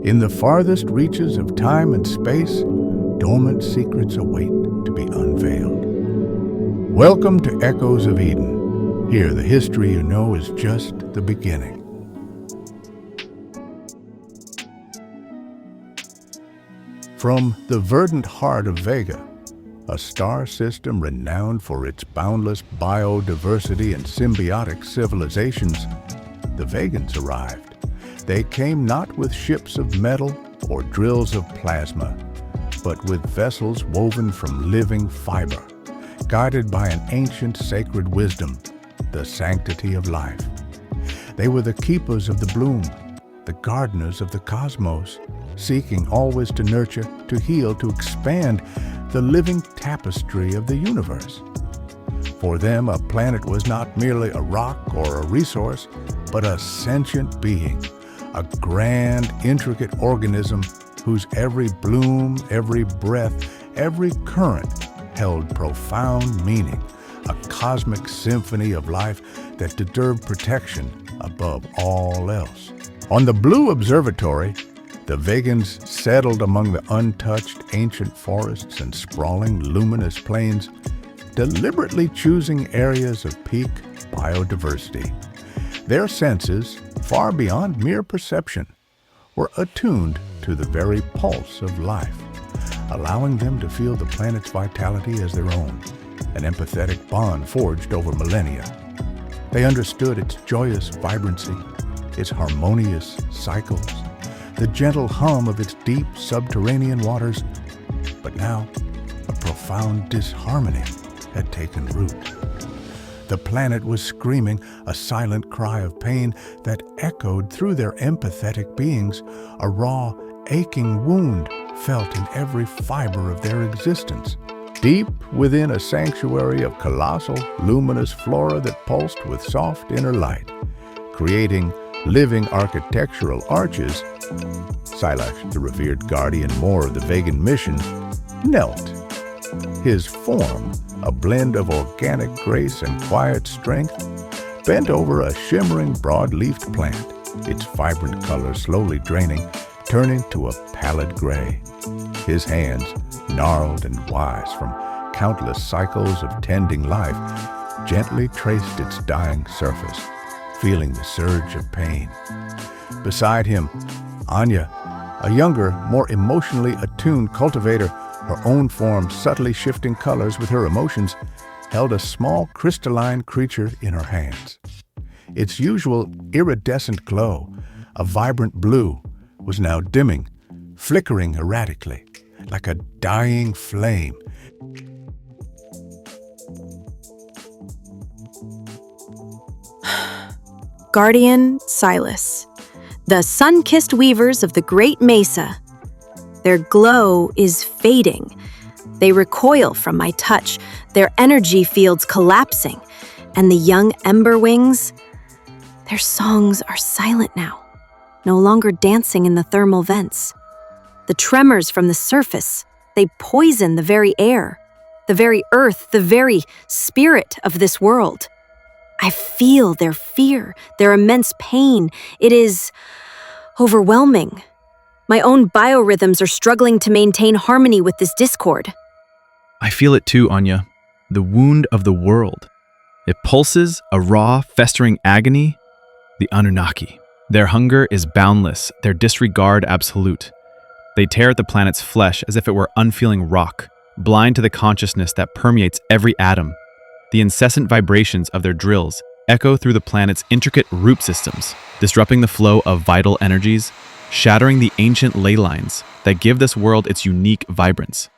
In the farthest reaches of time and space, dormant secrets await to be unveiled. Welcome to Echoes of Eden. Here, the history you know is just the beginning. From the verdant heart of Vega, a star system renowned for its boundless biodiversity and symbiotic civilizations, the Vegans arrived. They came not with ships of metal or drills of plasma, but with vessels woven from living fiber, guided by an ancient sacred wisdom, the sanctity of life. They were the keepers of the bloom, the gardeners of the cosmos, seeking always to nurture, to heal, to expand the living tapestry of the universe. For them, a planet was not merely a rock or a resource, but a sentient being, a grand, intricate organism whose every bloom, every breath, every current held profound meaning, a cosmic symphony of life that deserved protection above all else. On the Blue Observatory, the Vegans settled among the untouched ancient forests and sprawling, luminous plains, deliberately choosing areas of peak biodiversity. Their senses, far beyond mere perception, were attuned to the very pulse of life, allowing them to feel the planet's vitality as their own, an empathetic bond forged over millennia. They understood its joyous vibrancy, its harmonious cycles, the gentle hum of its deep subterranean waters, but now a profound disharmony had taken root. The planet was screaming a silent cry of pain that echoed through their empathetic beings, a raw, aching wound felt in every fiber of their existence. Deep within a sanctuary of colossal, luminous flora that pulsed with soft inner light, creating living architectural arches, Silash, the revered guardian Moor of the Vegan mission, knelt. His form, a blend of organic grace and quiet strength, bent over a shimmering broad-leafed plant, its vibrant color slowly draining, turning to a pallid gray. His hands, gnarled and wise from countless cycles of tending life, gently traced its dying surface, feeling the surge of pain. Beside him, Anya, a younger, more emotionally attuned cultivator, her own form subtly shifting colors with her emotions, held a small crystalline creature in her hands. Its usual iridescent glow, a vibrant blue, was now dimming, flickering erratically, like a dying flame. Guardian Silas, the sun-kissed weavers of the Great Mesa. Their glow is fading. They recoil from my touch, their energy fields collapsing, and the young ember wings, their songs are silent now, no longer dancing in the thermal vents. The tremors from the surface, they poison the very air, the very earth, the very spirit of this world. I feel their fear, their immense pain. It is overwhelming. My own biorhythms are struggling to maintain harmony with this discord. I feel it too, Anya. The wound of the world. It pulses, a raw, festering agony. The Annunaki. Their hunger is boundless, their disregard absolute. They tear at the planet's flesh as if it were unfeeling rock, blind to the consciousness that permeates every atom. The incessant vibrations of their drills echo through the planet's intricate root systems, disrupting the flow of vital energies, shattering the ancient ley lines that give this world its unique vibrance.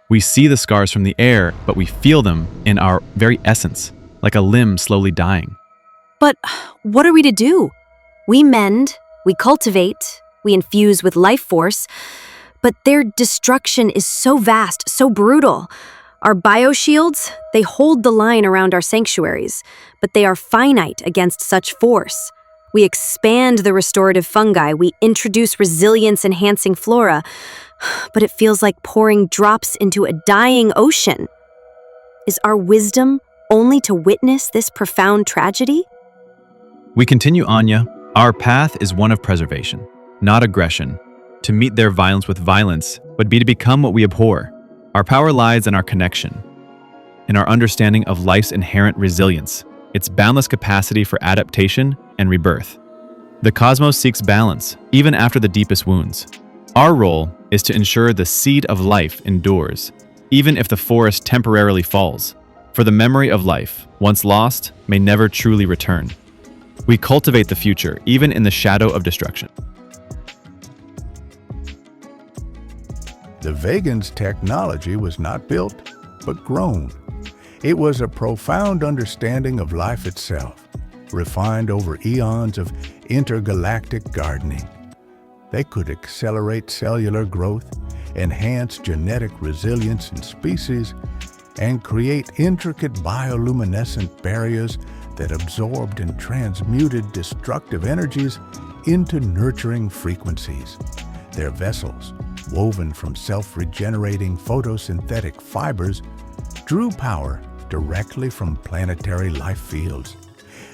We see the scars from the air, but we feel them in our very essence, like a limb slowly dying. But what are we to do? We mend, we cultivate, we infuse with life force, but their destruction is so vast, so brutal. Our bioshields, they hold the line around our sanctuaries, but they are finite against such force. We expand the restorative fungi, we introduce resilience-enhancing flora, but it feels like pouring drops into a dying ocean. Is our wisdom only to witness this profound tragedy? We continue, Anya. Our path is one of preservation, not aggression. To meet their violence with violence would be to become what we abhor. Our power lies in our connection, in our understanding of life's inherent resilience, its boundless capacity for adaptation and rebirth. The cosmos seeks balance, even after the deepest wounds. Our role is to ensure the seed of life endures, even if the forest temporarily falls. For the memory of life, once lost, may never truly return. We cultivate the future, even in the shadow of destruction. The Vegans' technology was not built, but grown. It was a profound understanding of life itself, refined over eons of intergalactic gardening. They could accelerate cellular growth, enhance genetic resilience in species, and create intricate bioluminescent barriers that absorbed and transmuted destructive energies into nurturing frequencies. Their vessels, woven from self-regenerating photosynthetic fibers, drew power directly from planetary life fields,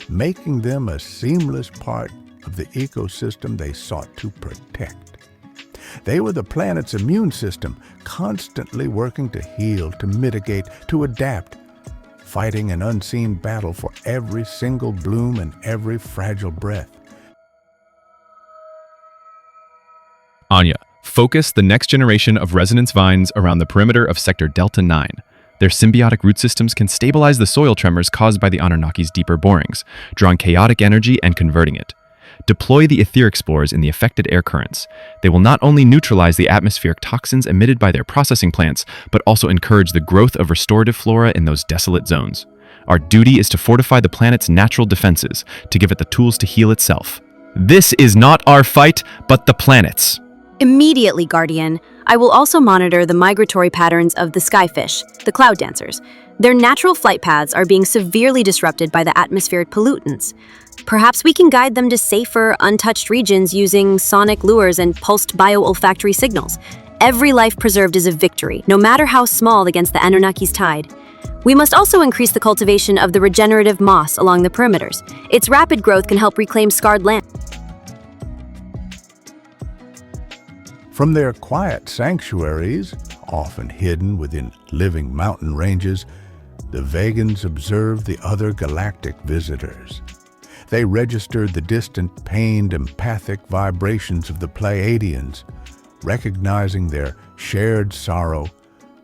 making them a seamless part of the ecosystem they sought to protect. They were the planet's immune system, constantly working to heal, to mitigate, to adapt, fighting an unseen battle for every single bloom and every fragile breath. Anya, focus the next generation of resonance vines around the perimeter of Sector Delta 9. Their symbiotic root systems can stabilize the soil tremors caused by the Annunnaki's deeper borings, drawing chaotic energy and converting it. Deploy the etheric spores in the affected air currents. They will not only neutralize the atmospheric toxins emitted by their processing plants, but also encourage the growth of restorative flora in those desolate zones. Our duty is to fortify the planet's natural defenses, to give it the tools to heal itself. This is not our fight, but the planet's. Immediately, Guardian. I will also monitor the migratory patterns of the skyfish, the cloud dancers. Their natural flight paths are being severely disrupted by the atmospheric pollutants. Perhaps we can guide them to safer, untouched regions using sonic lures and pulsed bio-olfactory signals. Every life preserved is a victory, no matter how small, against the Annunnaki's tide. We must also increase the cultivation of the regenerative moss along the perimeters. Its rapid growth can help reclaim scarred land. From their quiet sanctuaries, often hidden within living mountain ranges, the Vegans observed the other galactic visitors. They registered the distant, pained, empathic vibrations of the Pleiadians, recognizing their shared sorrow,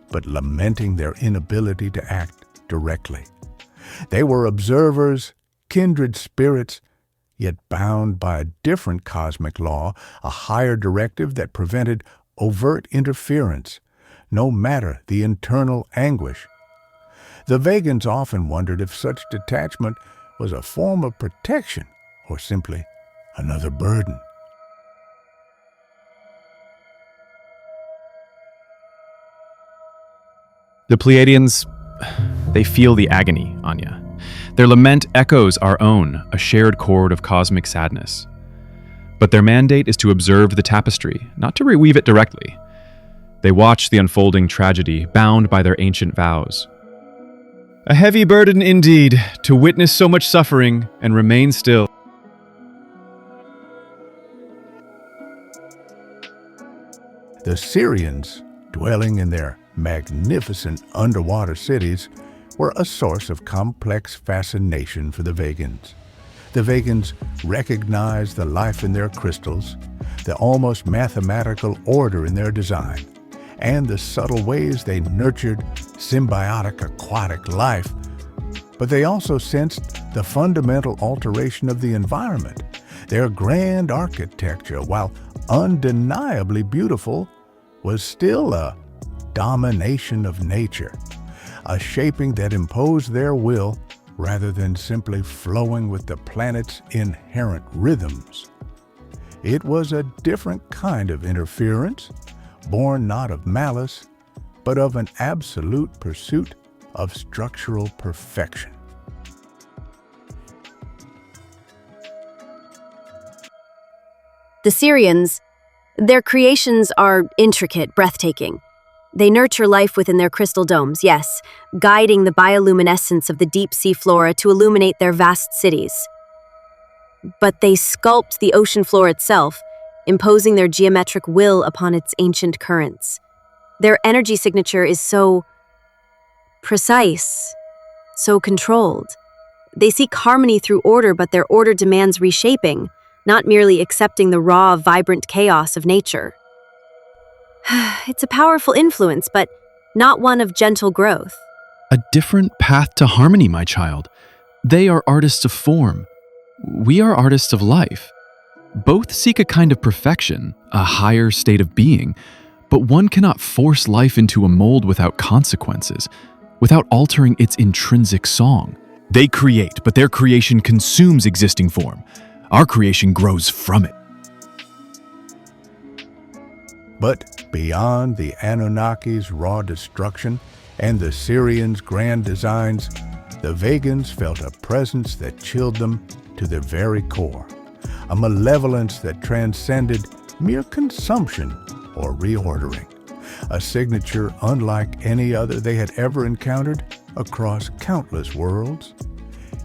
but lamenting their inability to act directly. They were observers, kindred spirits, yet bound by a different cosmic law, a higher directive that prevented overt interference, no matter the internal anguish. The Vegans often wondered if such detachment was a form of protection or simply another burden. The Pleiadians, they feel the agony, Anya. Their lament echoes our own, a shared chord of cosmic sadness. But their mandate is to observe the tapestry, not to reweave it directly. They watch the unfolding tragedy, bound by their ancient vows. A heavy burden indeed, to witness so much suffering and remain still. The Sirians, dwelling in their magnificent underwater cities, were a source of complex fascination for the Vegans. The Vegans recognized the life in their crystals, the almost mathematical order in their design, and the subtle ways they nurtured symbiotic aquatic life. But they also sensed the fundamental alteration of the environment. Their grand architecture, while undeniably beautiful, was still a domination of nature, a shaping that imposed their will rather than simply flowing with the planet's inherent rhythms. It was a different kind of interference, born not of malice, but of an absolute pursuit of structural perfection. The Sirians, their creations are intricate, breathtaking. They nurture life within their crystal domes, yes, guiding the bioluminescence of the deep-sea flora to illuminate their vast cities. But they sculpt the ocean floor itself, imposing their geometric will upon its ancient currents. Their energy signature is so precise, so controlled. They seek harmony through order, but their order demands reshaping, not merely accepting the raw, vibrant chaos of nature. It's a powerful influence, but not one of gentle growth. A different path to harmony, my child. They are artists of form. We are artists of life. Both seek a kind of perfection, a higher state of being, but one cannot force life into a mold without consequences, without altering its intrinsic song. They create, but their creation consumes existing form. Our creation grows from it. But beyond the Annunnaki's raw destruction and the Sirians' grand designs, the Vegans felt a presence that chilled them to their very core, a malevolence that transcended mere consumption or reordering, a signature unlike any other they had ever encountered across countless worlds.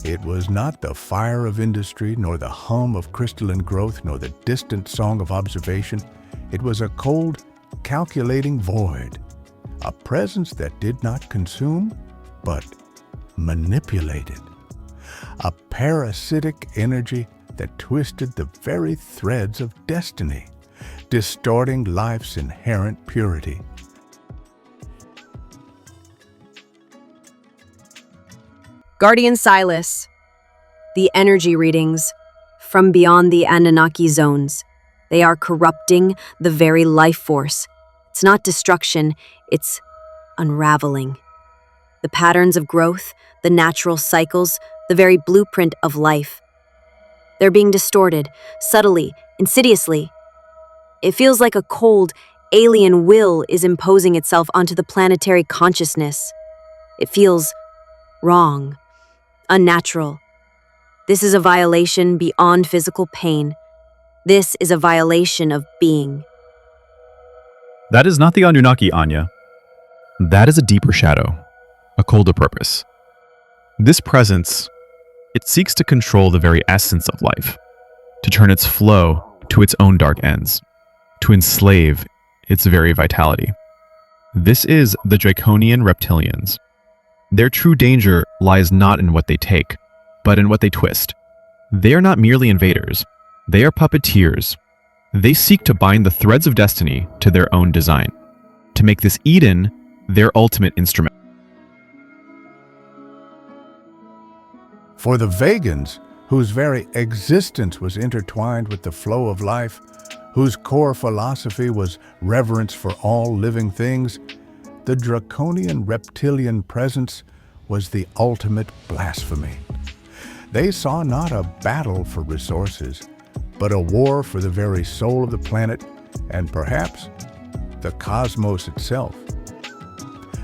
It was not the fire of industry, nor the hum of crystalline growth, nor the distant song of observation. It was a cold, calculating void, a presence that did not consume, but manipulated, a parasitic energy that twisted the very threads of destiny, distorting life's inherent purity. Guardian Silas. The energy readings from beyond the Annunaki zones. They are corrupting the very life force. It's not destruction, it's unraveling. The patterns of growth, the natural cycles, the very blueprint of life. They're being distorted, subtly, insidiously. It feels like a cold, alien will is imposing itself onto the planetary consciousness. It feels wrong, unnatural. This is a violation beyond physical pain. This is a violation of being. That is not the Annunaki, Anya. That is a deeper shadow, a colder purpose. This presence, it seeks to control the very essence of life, to turn its flow to its own dark ends, to enslave its very vitality. This is the Draconian Reptilians. Their true danger lies not in what they take, but in what they twist. They are not merely invaders. They are puppeteers. They seek to bind the threads of destiny to their own design, to make this Eden their ultimate instrument. For the Vegans, whose very existence was intertwined with the flow of life, whose core philosophy was reverence for all living things, the Draconian Reptilian presence was the ultimate blasphemy. They saw not a battle for resources, but a war for the very soul of the planet and perhaps the cosmos itself.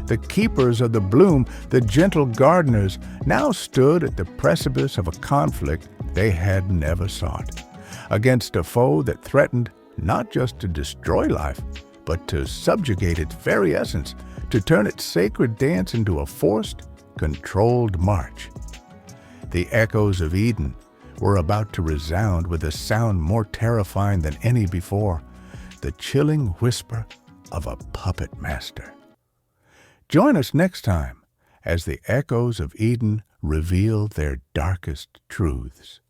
The keepers of the bloom, the gentle gardeners, now stood at the precipice of a conflict they had never sought, against a foe that threatened not just to destroy life, but to subjugate its very essence, to turn its sacred dance into a forced, controlled march. The echoes of Eden were about to resound with a sound more terrifying than any before, the chilling whisper of a puppet master. Join us next time as the echoes of Eden reveal their darkest truths.